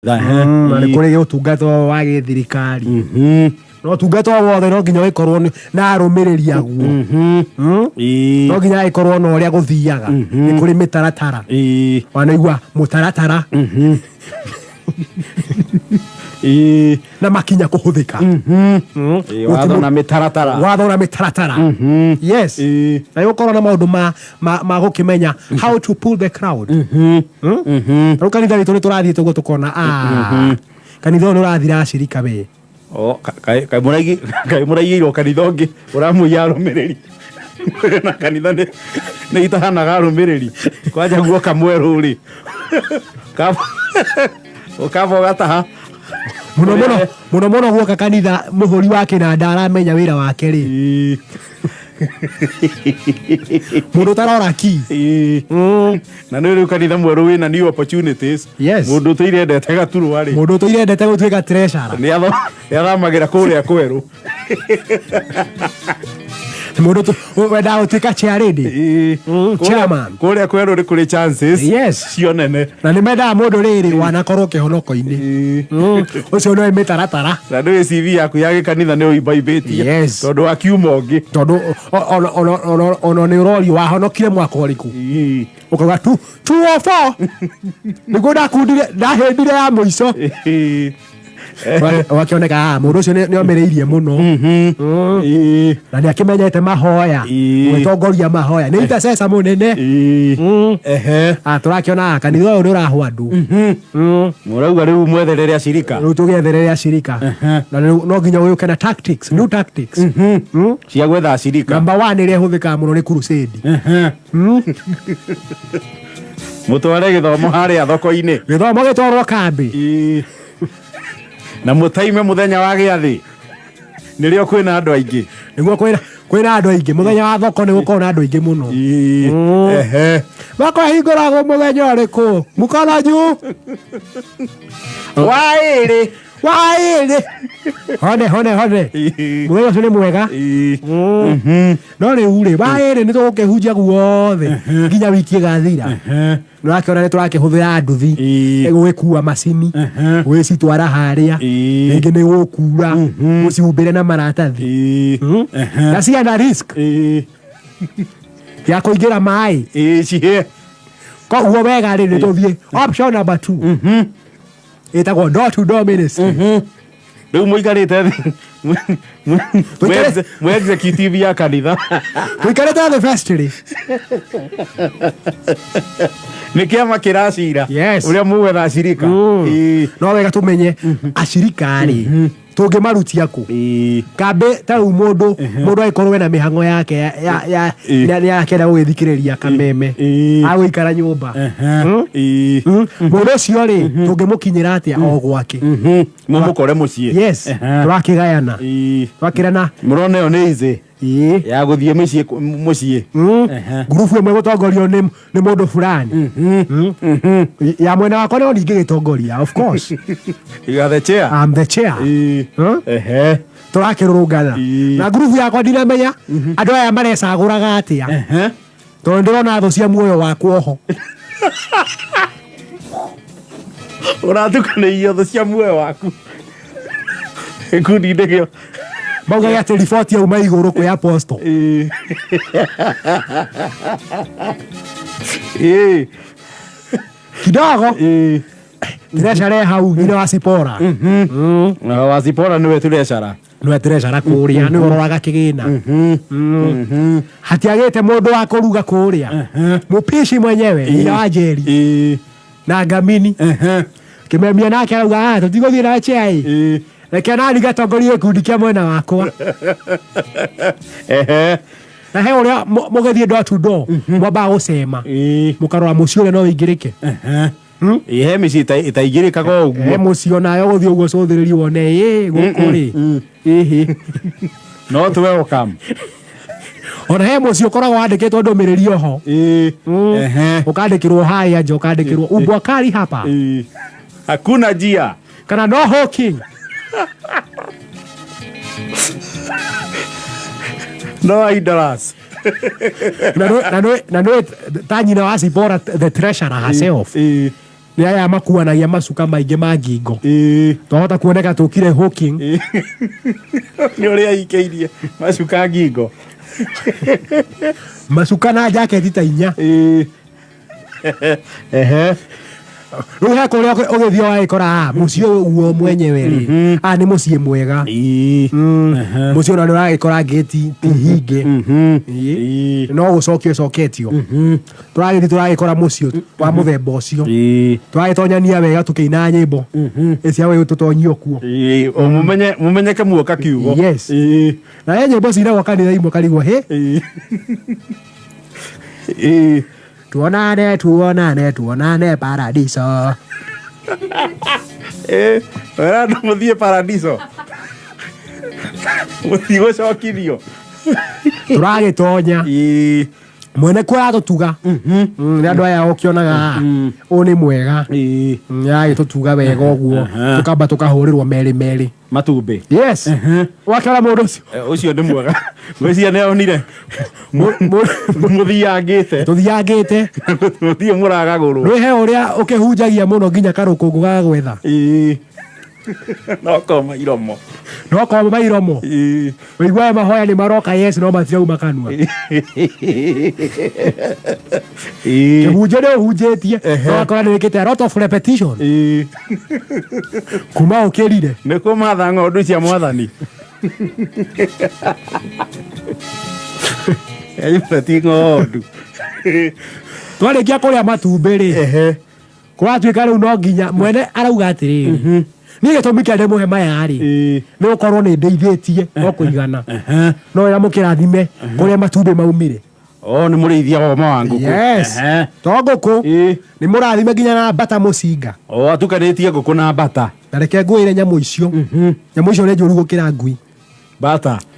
Na nĩ kũrĩ ũtungata wa gĩthirikari. No ũtungata wothe no nginya ũkorwo na arũmĩrĩri aguo. No nginya ĩkorwo na ũrĩa gũthiaga. Nĩ kũrĩ mĩtaratara. Wanaigua mũtaratara. Na makinya kũhũthĩka. Watho na mĩtaratara. Watho na mĩtaratara. Yes. Na gũkorwo na maũndũ ma gũkĩmenya how to pull the crowd. Rĩu kanitha witũ nĩ tũrathiĩ tũguo tũkona kanitha ũyũ nĩ ũrathira acirika we. Kai mũraigĩirwo kanitha ũngĩ ũramũiya arũmĩrĩri. Na kanitha nĩ itahanaga arũmĩrĩri. Kwanja guoka mwerũ-rĩ. Ũkamba ũgataha. Mũno guoka kanitha mũhũri wa kĩnanda aramenya wĩra wake rĩ. Mũndũ tarora ki. Na nĩ rĩu kanitha mwerũ wĩna new opportunities. Mũndũ tũirendete gaturwa rĩ. Mũndũ tũirendete gũtuĩka treasurer. Nĩ athamagĩra kũrĩa kwerũ. Mũndũ wenda gũtuĩka chairlady. Chairman. Kũrĩa kwerũ rĩ kũrĩ chances. Cio nene. Na nĩ mendaga mũndũ rĩrĩ wanakorwo kĩhonoko-inĩ. Ũcio nĩ mĩtaratara. Na nĩ CV yaku ya gĩkanitha nĩ ũimbaibĩtie. Tondũ wa kiuma ũngĩ. Tondũ ona nĩ ũrorio wahonokire mwaka ũrĩkũ. Ũkauga 204. Nĩguo ndahĩmbire ya mũico. Wakĩoneka mũndũ ũcio nĩ omĩrĩirie mũno. Na nĩ akĩmenyete mahoya. Gwĩtongoria mahoya. Nĩ intercessor mũnene. Tũrakĩona kanitha ũyũ nĩ ũrahũ andũ. Mũrauga rĩu mwetherere acirika. Rĩu tũgetherere acirika. Na no nginya ũyũke na tactics, new tactics. Cia gwetha acirika. Number 1 ĩrĩa ĩhũthĩkaga mũno nĩ crusade. Mũtware gĩthomo harĩa thoko-inĩ. Gĩthomo gĩtwarwo kambĩ. Na mũtaime mũthenya wa gĩathĩ nĩrĩo kwĩna andũ aingĩ. Nĩguo kwĩna andũ aingĩ. Mũthenya wa thoko nĩ gũkorwo na andũ aingĩ mũno. Thoko ĩhingũragwo mũthenya ũrĩkũ? Mũkwananju? Waĩrĩ. Hone. Mũthenya ũcio nĩ mwega. No rĩu-rĩ waĩrĩ nĩ tũgũkĩhunjia guothe nginya wiki ĩgathira. Nĩũrakĩona nĩ tũrakĩhũthĩra nduthi gũgĩkua macini gũgĩcitwara harĩa. Rĩngĩ nĩ gũkura gũcihumbĩre na maratathi. Na ciana risk ya kũingĩra maĩ. Cihe. Koguo wega-rĩ nĩ tũthiĩ option number 2. Ĩtagwo door to door ministry. Rĩu mũikarĩte thĩ mwe executive ya kanitha. Tũikarĩte thĩ firstly. Nĩ kĩama kĩracira ũrĩa mũgwetha acirika. No wega tũmenye acirika-rĩ tũngĩmarutia kũ? Kambĩ ta rĩu mũndũ agĩkorwo na mĩhang'o yake nĩarakĩenda gũgĩthikĩrĩria kameme agũikara nyũmba. Mũndũ ũcio-rĩ tũngĩmũkinyĩra atĩa o gwake? Mũmũkore mũciĩ. Tũrakĩgayana. Twakĩrana. Mũrona ĩyo nĩ izi ya gũthiĩ mũciĩ. Ngurubu ĩmwe gũtongorio nĩ mũndũ fulani. Ya mwena wakwa no ningĩ gĩtongoria of course. You are the chair. I'm the chair. Tũrakĩrũrũngana. Na ngurubu yakwa ndinamenya andũ aya marecagũraga atĩa. Tondũ ndĩrona thũ cia muoyo wakwa oho. Ũratukanĩirio thũ cia muoyo waku. Gĩkundi-inĩ kĩo. Maugaga atĩ riboti yauma igũrũ kwĩ apostle. Kidogo. Treasurer hau nyina wa Sipora. Wa Sipora nĩwe treasurer. Nĩwe treasurer kũrĩa nĩwe ũroraga kĩgĩna. Hatiagĩte mũndũ wa kũruga kũrĩa. Mũpishi mwenyewe nyina wa Njeri. Na Ngamini. Kĩmemia nake arauga tũtigũthiĩ na chai. Reke nani gatongorie gĩkundi kĩa mwena wakwa. Na he ũrĩa mũgĩthiĩ door to door mwambaga gũcema mũkarora mũciĩ ũrĩa no wĩingĩrĩke. He mĩciĩ ĩtaingĩrĩkaga ũguo. He mũciĩ onayo ũgũthiĩ ũguo cũthĩrĩri wone gũkũ-rĩ. No tũ welcome. Ona he mũciĩ ũkoragwo wandĩkĩtwo ndũmĩrĩri oho. Ũkandĩkĩrwo harĩa nja ũkandĩkĩrwo umbwa kari hapa. Hakuna njia. Kana no hawking. No idolers. Na no ta nyina wa Sipora the treasurer herself. nĩ aya makuanagia macuka maingĩ ma ngingo twahota kuoneka tũkire hawking nĩ ũrĩa ikĩirie macuka ngingo macuka na jaketi ta 4 rĩu he kũrĩa ũgĩthiĩ wagĩkora mũciĩ ũguo mwenyewe rĩ nĩ mũciĩ mwega mũciĩ ũna nĩ ũragĩkora ngĩti ti hinge no gũcokio tũragĩthiĩ tũragĩkora mũciĩ wa mũthemba ũcio tũragĩtonyania wega tũkĩina nyĩmbo cia wĩ tũtonyio kuo mũmenyeke muoka kiugo na he nyĩmbo cinagwo kanitha imwe karigwo tuonane paradiso wera andũ mũthiĩ paradiso mũthiĩ gũcokithio tũragĩtonya mwene kwa tũtuga nĩ andũ aya ũkĩonaga ũyũ nĩ mwega agĩtũtuga wega ũguo tũkamba tũkahũrĩrwo merĩ matumbĩ wakĩona mũndũ ũcio nĩ mwega gwĩcia nĩ onire mũthiangĩte mũthiĩ mũragagũrwo rwĩ he ũrĩa ũkĩhunjagia mũno nginya karũkũngũ ga gwetha no koma iromo wĩigua mahoya nĩ maroka no matirauma kanua kĩhunjio nĩ ũhunjĩtie wakora nĩ wĩkĩte a lot of repetition kuma ũkĩrire nĩ kũmatha ng'ondu cia mwathani ti ng'ondu twarĩkia kũrĩa matumbĩ rĩ kũratuĩka rĩu no nginya mwene arauga atĩrĩrĩ niĩ gĩtũmi kĩa ndĩmũhe maya rĩ nĩ gũkorwo nĩ ndeithĩtie no kũigana no wĩra mũkĩrathime kũrĩa matumbĩ maumire nĩ mũrĩithia wa ngũkũ to ngũkũ nĩ mũrathime nginya na mbata mũcinga atukanĩtie ngũkũ na mbata na reke ngwĩre nyamũ icio nĩ njũru gũkĩra ngui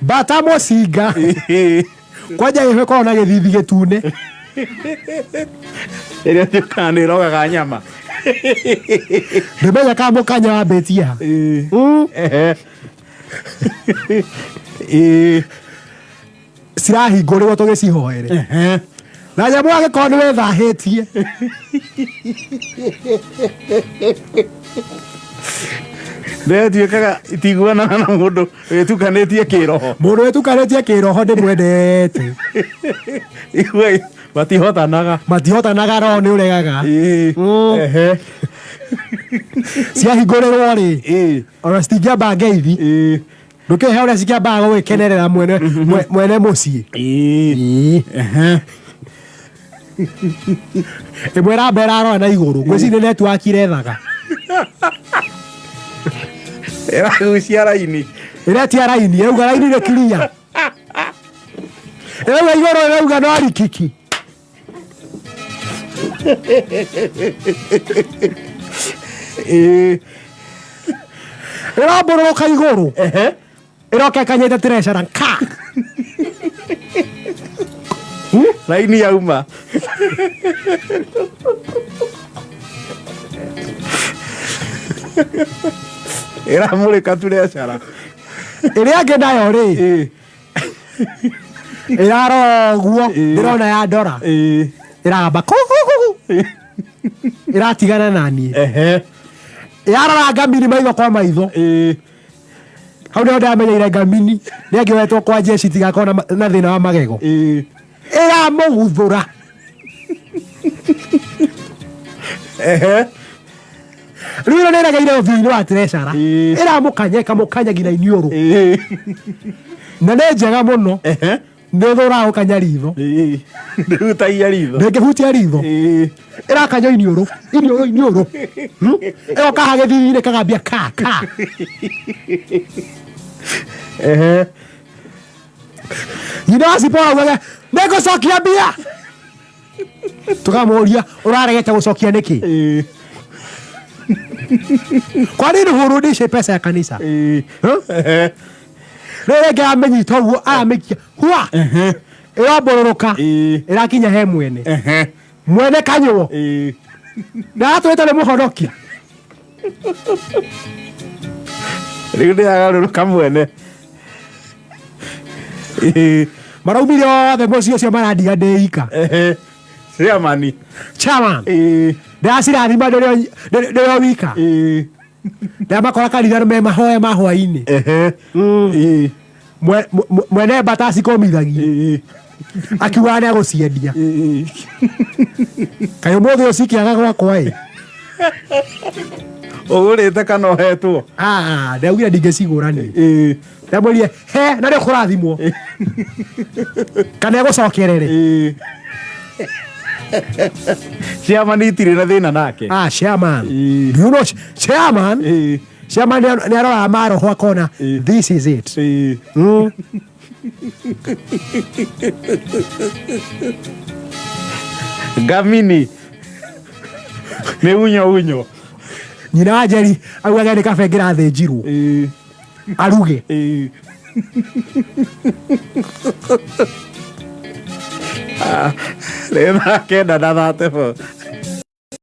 mbata mũcinga kwanja gĩkorwo na gĩthithi gĩtune ĩrĩa tuĩkaga nĩ ĩrogaga nyama ndĩmenya ka mũkanya wambĩtie ha cirahingũrĩrwo tũgĩcihoere na nyamũ agĩkorwo nĩ wethahĩtie nĩtuĩkaga itiguanaga na mũndũ wĩtukanĩtie kĩroho ndĩmwendete matihotanaga roho nĩ ũregaga ciahingũrĩrwo rĩ ona citingĩamba ngeithi ndũkĩhe ũrĩa cikĩambaga gũgĩkenerera mwene mũciĩ ĩmwe ramba ĩrarora na igũrũ gwĩciria netiwaki irethaga ĩragucia raini ĩretia raini ĩrauga raini nĩ clear ĩrauga igũrũ ĩrauga no rikiki ĩrambũrũrũka igũrũ ĩroka ĩkanyĩte treasure ka raini yauma ĩramũrĩka treasure ĩrĩa angĩ nayo rĩ ĩrarora ũguo ndĩrona ya ndora ĩragamba ĩratigana na niĩ ĩrarora ngamini maitho kwa maitho hau nĩho ndamenyeire ngamini nĩ angĩwetwo kwa jeshi tigakorwo na thĩna wa magego ĩramũguthũra rĩu ĩno nĩ ĩregeire ũthiũ-inĩ wa treasure ĩramũkanya ĩkamũkanya nginya iniũrũ na nĩ njega mũno nĩ thũraga gũkanya ritho ndĩngĩhutia ritho ĩrakanya iniũrũ ĩgoka hagĩthithi-inĩ kagambia ka nyina wa Zipora augaga nĩngũcokia mbia tũkamũria ũraregete gũcokia nĩkĩ kwa nini hurudishe pesa ya kanisa rĩngĩ amenyita ũguo aramĩkia hua ĩrambororoka ĩrakinya he mwene kanyũo ndatwĩte nĩ mũhonokia rĩu ndĩragarũrũka mwene maraumire othe mũciĩ ũcio marandiga ndĩ ika chairman ndacirathima nĩyo wika rĩrĩa makora kanitha me mahoya ma hwainĩ mwene mbata cikomithagia akiuga nĩegũciendia kaĩ ũmũthĩ ũcikĩaga gwakwa ũgũrĩte kana ũhetwo ndaugire ndingĩcigũrani ndamwĩrire he na nĩũkũrathimwo kana egũcokerere Chairman itirĩ na thĩna nake chairman you know chairman nĩaroraga maroho akona this is it Gamini nĩ unyo nyina wa Njeri augaga nĩ kabe ngĩrathĩnjirwo aruge rĩtha kenda na 34